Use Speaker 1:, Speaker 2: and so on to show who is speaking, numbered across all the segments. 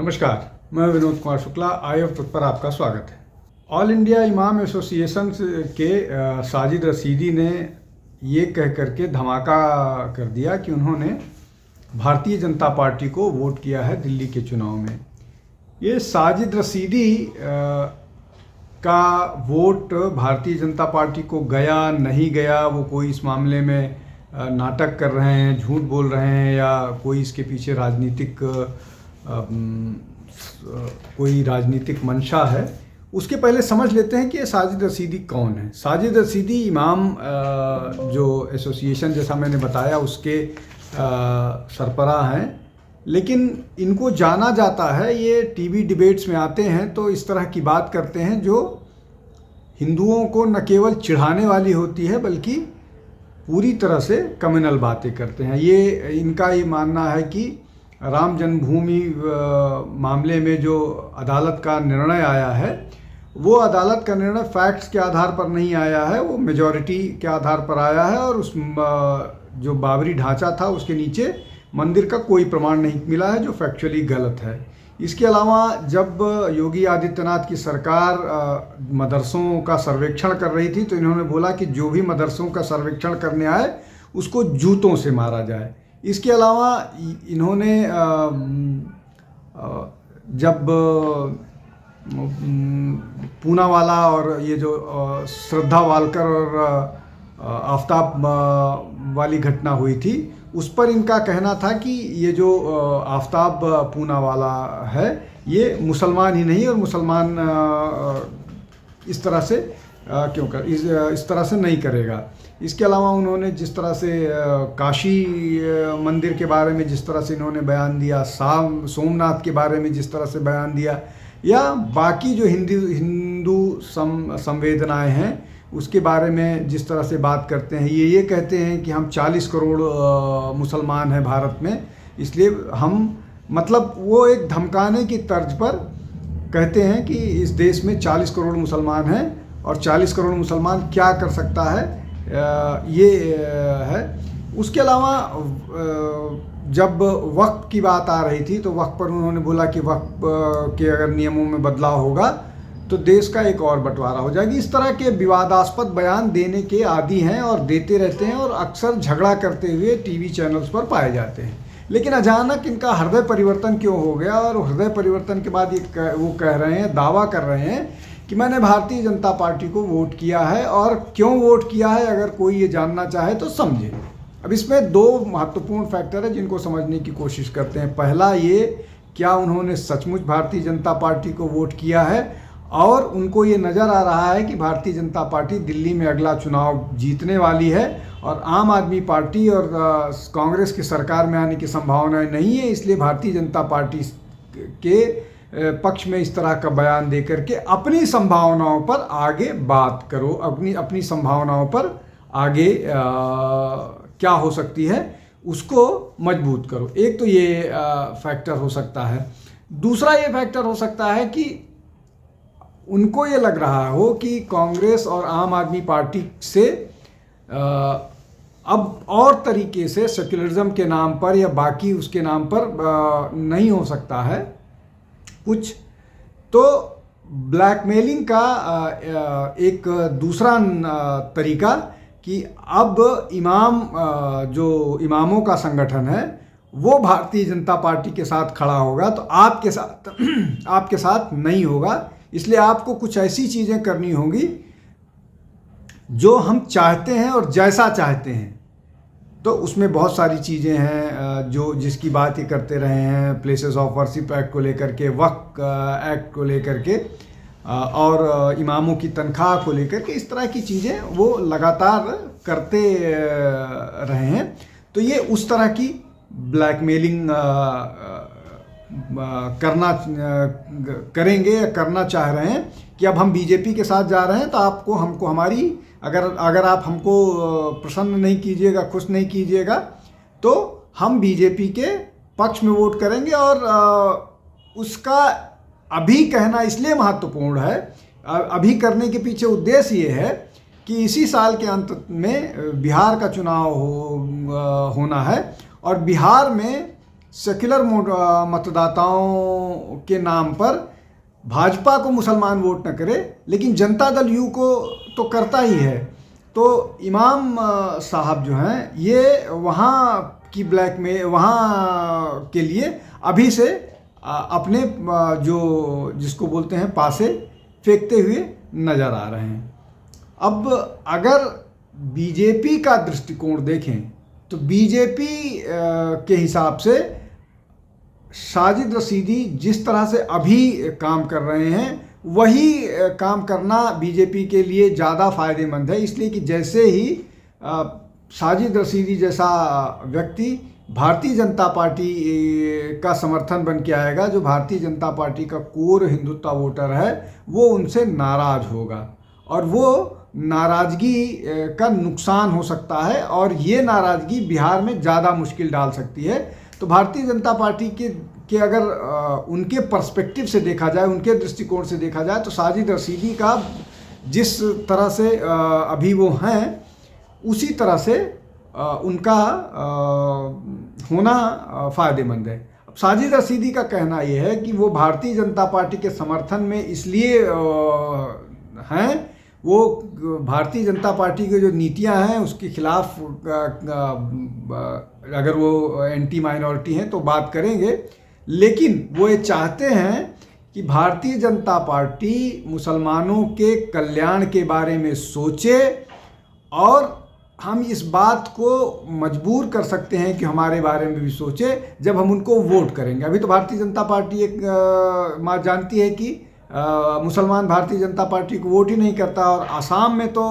Speaker 1: नमस्कार, मैं Vinod Kumar Shukla I F पर आपका स्वागत है। ऑल इंडिया इमाम एसोसिएशन के साजिद रशीदी ने ये कह करके धमाका कर दिया कि उन्होंने भारतीय जनता पार्टी को वोट किया है दिल्ली के चुनाव में। ये साजिद रशीदी का वोट भारतीय जनता पार्टी को गया नहीं गया, वो कोई इस मामले में नाटक कर रहे हैं, झूठ बोल रहे हैं, या कोई इसके पीछे कोई राजनीतिक मंशा है, उसके पहले समझ लेते हैं कि ये साजिद रशीदी कौन है। साजिद रशीदी इमाम जो एसोसिएशन, जैसा मैंने बताया, उसके सरबराह हैं, लेकिन इनको जाना जाता है, ये टीवी डिबेट्स में आते हैं तो इस तरह की बात करते हैं जो हिंदुओं को न केवल चिढ़ाने वाली होती है बल्कि पूरी तरह से कम्युनल बातें करते हैं। ये इनका ये मानना है कि राम जन्मभूमि मामले में जो अदालत का निर्णय आया है, वो अदालत का निर्णय फैक्ट्स के आधार पर नहीं आया है, वो मेजॉरिटी के आधार पर आया है, और उस जो बाबरी ढांचा था उसके नीचे मंदिर का कोई प्रमाण नहीं मिला है, जो फैक्चुअली गलत है। इसके अलावा जब योगी आदित्यनाथ की सरकार मदरसों का सर्वेक्षण कर रही थी तो इन्होंने बोला कि जो भी मदरसों का सर्वेक्षण करने आए उसको जूतों से मारा जाए। इसके अलावा इन्होंने जब पूनावाला और ये जो श्रद्धा वालकर और आफ्ताब वाली घटना हुई थी, उस पर इनका कहना था कि ये जो आफ्ताब पूनावाला है ये मुसलमान ही नहीं, और मुसलमान इस तरह से इस तरह से नहीं करेगा। इसके अलावा उन्होंने जिस तरह से काशी मंदिर के बारे में जिस तरह से इन्होंने बयान दिया, सोमनाथ के बारे में जिस तरह से बयान दिया, या बाकी जो हिंदू संवेदनाएं हैं उसके बारे में जिस तरह से बात करते हैं, ये कहते हैं कि हम 40 करोड़ मुसलमान हैं भारत में, इसलिए हम, मतलब वो एक धमकाने की तर्ज पर कहते हैं कि इस देश में 40 करोड़ मुसलमान हैं और 40 करोड़ मुसलमान क्या कर सकता है, ये है। उसके अलावा जब वक्फ की बात आ रही थी तो वक्फ पर उन्होंने बोला कि वक्फ के अगर नियमों में बदलाव होगा तो देश का एक और बंटवारा हो जाएगी। इस तरह के विवादास्पद बयान देने के आदी हैं और देते रहते हैं, और अक्सर झगड़ा करते हुए टीवी चैनल्स पर पाए जाते हैं। लेकिन अचानक इनका हृदय परिवर्तन क्यों हो गया, और हृदय परिवर्तन के बाद वो कह रहे हैं, दावा कर रहे हैं कि मैंने भारतीय जनता पार्टी को वोट किया है। और क्यों वोट किया है, अगर कोई ये जानना चाहे तो समझे। अब इसमें दो महत्वपूर्ण फैक्टर है जिनको समझने की कोशिश करते हैं। पहला ये, क्या उन्होंने सचमुच भारतीय जनता पार्टी को वोट किया है, और उनको ये नज़र आ रहा है कि भारतीय जनता पार्टी दिल्ली में अगला चुनाव जीतने वाली है और आम आदमी पार्टी और कांग्रेस की सरकार में आने की संभावनाएं नहीं है, इसलिए भारतीय जनता पार्टी के पक्ष में इस तरह का बयान दे करके अपनी संभावनाओं पर आगे बात करो, अपनी संभावनाओं पर आगे क्या हो सकती है उसको मजबूत करो। एक तो ये फैक्टर हो सकता है। दूसरा ये फैक्टर हो सकता है कि उनको ये लग रहा हो कि कांग्रेस और आम आदमी पार्टी से अब और तरीके से सेक्युलरिज्म के नाम पर या बाकी उसके नाम पर नहीं हो सकता है कुछ, तो ब्लैकमेलिंग का एक दूसरा तरीका कि अब जो इमामों का संगठन है वो भारतीय जनता पार्टी के साथ खड़ा होगा, तो आपके साथ नहीं होगा, इसलिए आपको कुछ ऐसी चीज़ें करनी होंगी जो हम चाहते हैं और जैसा चाहते हैं। तो उसमें बहुत सारी चीज़ें हैं जो जिसकी बात ये करते रहे हैं, प्लेसेस ऑफ वर्शिप एक्ट को लेकर के, वक्फ एक्ट को लेकर के, और इमामों की तनख्वाह को लेकर के, इस तरह की चीज़ें वो लगातार करते रहे हैं। तो ये उस तरह की ब्लैकमेलिंग करेंगे या करना चाह रहे हैं कि अब हम बीजेपी के साथ जा रहे हैं तो हमको हमारी अगर आप हमको प्रसन्न नहीं कीजिएगा, खुश नहीं कीजिएगा, तो हम बीजेपी के पक्ष में वोट करेंगे। और उसका अभी कहना इसलिए महत्वपूर्ण है, अभी करने के पीछे उद्देश्य ये है कि इसी साल के अंत में बिहार का चुनाव होना है, और बिहार में सेक्युलर मतदाताओं के नाम पर भाजपा को मुसलमान वोट न करे, लेकिन जनता दल यू को तो करता ही है। तो इमाम साहब जो हैं ये वहाँ की ब्लैक में वहाँ के लिए अभी से अपने जो जिसको बोलते हैं पासे फेंकते हुए नज़र आ रहे हैं। अब अगर बीजेपी का दृष्टिकोण देखें तो बीजेपी के हिसाब से साजिद रशीदी जिस तरह से अभी काम कर रहे हैं वही काम करना बीजेपी के लिए ज़्यादा फायदेमंद है, इसलिए कि जैसे ही साजिद रशीदी जैसा व्यक्ति भारतीय जनता पार्टी का समर्थन बन के आएगा, जो भारतीय जनता पार्टी का कोर हिंदुत्व वोटर है वो उनसे नाराज़ होगा और वो नाराज़गी का नुकसान हो सकता है और ये नाराज़गी बिहार में ज़्यादा मुश्किल डाल सकती है। तो भारतीय जनता पार्टी के अगर उनके पर्सपेक्टिव से देखा जाए, उनके दृष्टिकोण से देखा जाए तो साजिद रशीदी का जिस तरह से अभी वो हैं उसी तरह से उनका होना फ़ायदेमंद है। अब साजिद रशीदी का कहना ये है कि वो भारतीय जनता पार्टी के समर्थन में इसलिए हैं, वो भारतीय जनता पार्टी की जो नीतियां हैं उसके खिलाफ अगर वो एंटी माइनॉरिटी हैं तो बात करेंगे, लेकिन वो ये चाहते हैं कि भारतीय जनता पार्टी मुसलमानों के कल्याण के बारे में सोचे और हम इस बात को मजबूर कर सकते हैं कि हमारे बारे में भी सोचे जब हम उनको वोट करेंगे। अभी तो भारतीय जनता पार्टी एक बात जानती है कि मुसलमान भारतीय जनता पार्टी को वोट ही नहीं करता और असम में तो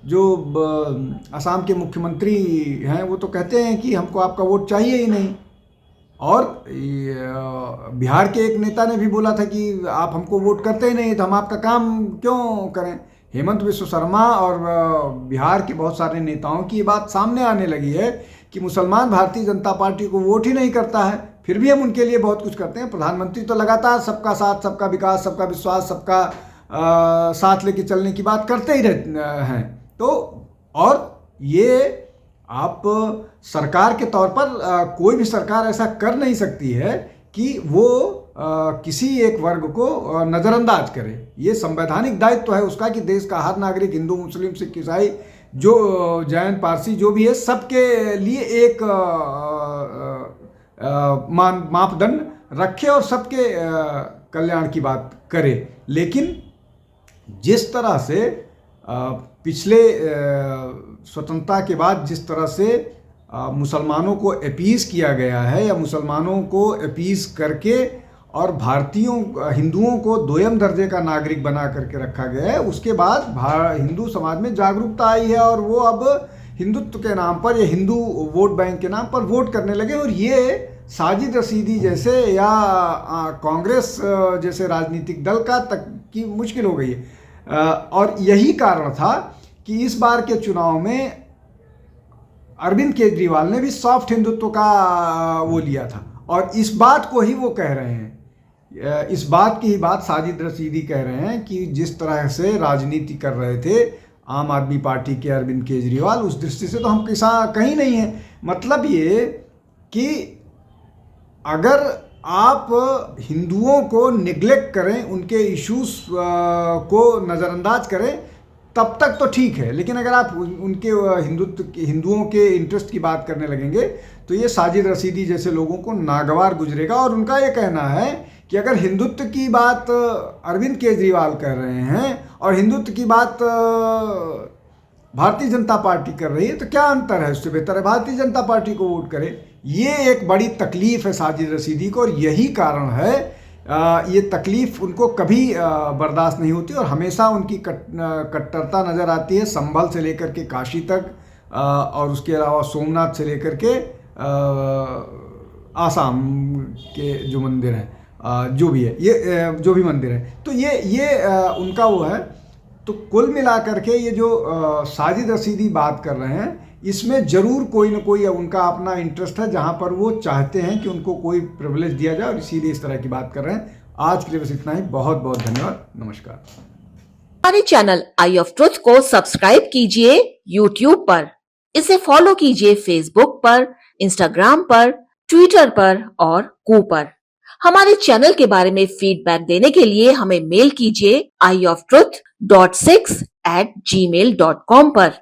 Speaker 1: जो असम के मुख्यमंत्री हैं वो तो कहते हैं कि हमको आपका वोट चाहिए ही नहीं। और बिहार के एक नेता ने भी बोला था कि आप हमको वोट करते ही नहीं तो हम आपका काम क्यों करें। हेमंत विश्व शर्मा और बिहार के बहुत सारे नेताओं की ये बात सामने आने लगी है कि मुसलमान भारतीय जनता पार्टी को वोट ही नहीं करता है, फिर भी हम उनके लिए बहुत कुछ करते हैं। प्रधानमंत्री तो लगातार सबका साथ, सबका विकास, सबका विश्वास, सबका साथ लेके चलने की बात करते ही रहते हैं। तो और ये आप सरकार के तौर पर कोई भी सरकार ऐसा कर नहीं सकती है कि वो किसी एक वर्ग को नज़रअंदाज करे। ये संवैधानिक दायित्व है उसका कि देश का हर नागरिक, हिंदू, मुस्लिम, सिख, ईसाई, जो जैन, पारसी जो भी है, सबके लिए एक मापदंड रखे और सबके कल्याण की बात करे। लेकिन जिस तरह से पिछले स्वतंत्रता के बाद जिस तरह से मुसलमानों को अपीज़ किया गया है या मुसलमानों को अपीज़ करके और हिंदुओं को दोयम दर्जे का नागरिक बना करके रखा गया है, उसके बाद हिंदू समाज में जागरूकता आई है और वो अब हिंदुत्व के नाम पर या हिंदू वोट बैंक के नाम पर वोट करने लगे। और ये साजिद रशीदी जैसे या कांग्रेस जैसे राजनीतिक दल का तक की मुश्किल हो गई है। और यही कारण था कि इस बार के चुनाव में अरविंद केजरीवाल ने भी सॉफ्ट हिंदुत्व का वो लिया था और इस बात को ही वो कह रहे हैं, इस बात की ही बात साजिद रशीदी कह रहे हैं कि जिस तरह से राजनीति कर रहे थे आम आदमी पार्टी के अरविंद केजरीवाल, उस दृष्टि से तो हम कहीं नहीं हैं। मतलब ये कि अगर आप हिंदुओं को निगलेक्ट करें, उनके इश्यूज को नज़रअंदाज करें तब तक तो ठीक है, लेकिन अगर आप उनके हिंदुओं के इंटरेस्ट की बात करने लगेंगे तो ये साजिद रशीदी जैसे लोगों को नागवार गुजरेगा। और उनका ये कहना है कि अगर हिंदुत्व की बात अरविंद केजरीवाल कर रहे हैं और हिंदुत्व की बात भारतीय जनता पार्टी कर रही है तो क्या अंतर है, उससे बेहतर है भारतीय जनता पार्टी को वोट करें। ये एक बड़ी तकलीफ है साजिद रशीदी को और यही कारण है ये तकलीफ़ उनको कभी बर्दाश्त नहीं होती और हमेशा उनकी कट्टरता नज़र आती है, संभल से लेकर के काशी तक और उसके अलावा सोमनाथ से लेकर के आसाम के जो मंदिर हैं, जो भी है, ये जो भी मंदिर है, तो ये उनका वो है। तो कुल मिलाकर के ये जो साजिद रशीदी बात कर रहे हैं इसमें ज़रूर कोई ना कोई उनका अपना इंटरेस्ट है जहां पर वो चाहते हैं कि उनको कोई प्रिविलेज दिया जाए और इसीलिए इस तरह की बात कर रहे हैं। आज के लिए बस इतना ही, बहुत बहुत धन्यवाद, नमस्कार।
Speaker 2: हमारे चैनल आई ऑफ ट्रुथ को सब्सक्राइब कीजिए YouTube पर, इसे फॉलो कीजिए Facebook पर, Instagram पर, ट्विटर पर और कू पर। हमारे चैनल के बारे में फीडबैक देने के लिए हमें मेल कीजिए ioftruth.6@gmail.com पर।